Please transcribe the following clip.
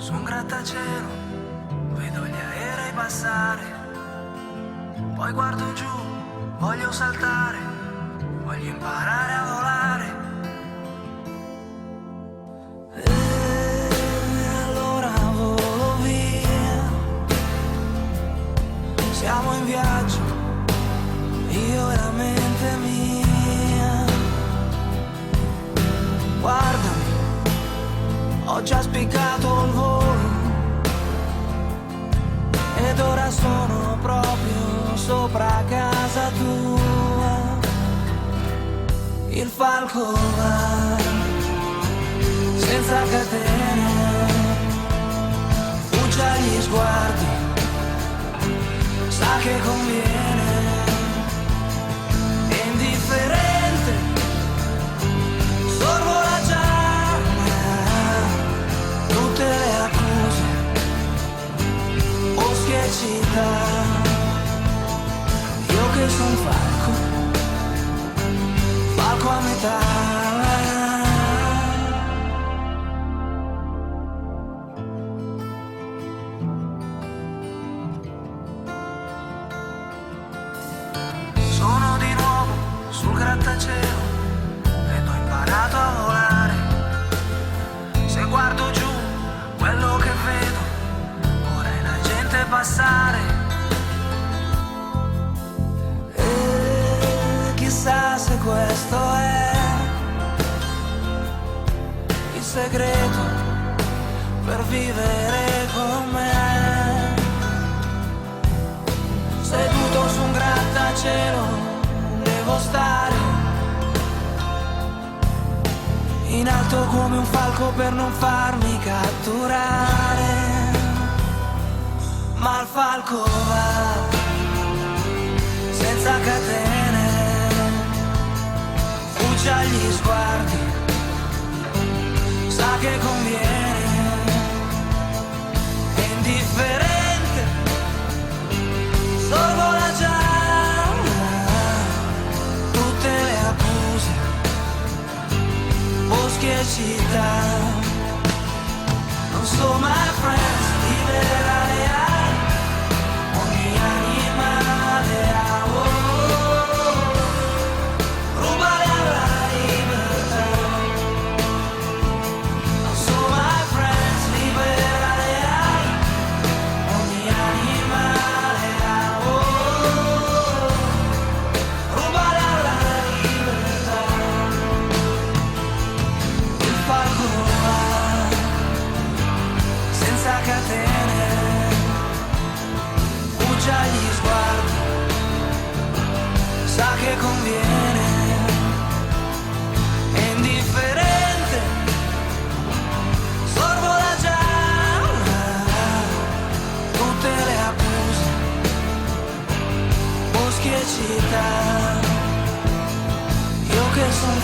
su un grattacielo, vedo gli aerei passare, poi guardo giù, voglio saltare, voglio imparare a volare. E allora volo via, siamo in viaggio, io e la mente mia. Guardami, ho già spiccato il volo ed ora sono proprio sopra casa tua. Il falco va senza catene, fugge agli sguardi, sa che conviene, è indifferente, sorvola già tutte le accuse, boschi e città. Io che son falco, falco a metà. Sono di nuovo sul grattacielo ed ho imparato a volare. Se guardo giù, quello che vedo, vorrei la gente passare. E chissà se questo è il segreto per vivere con me. Seduto su un grattacielo devo stare in alto come un falco per non farmi catturare. Ma il falco va senza catene, fugge agli sguardi, sa che conviene, è indifferente, sorvola già tutte le accuse, boschi e città. Non so my friends, libera le ali, ogni animale ha, rubare alla libertà. Non so my friends, libera le ali, ogni animale ha, rubare alla libertà. Il falco va senza catene, fugge agli sguardi, sa che conviene, è indifferente, sorvola già tutte le accuse, boschi e città. Io che son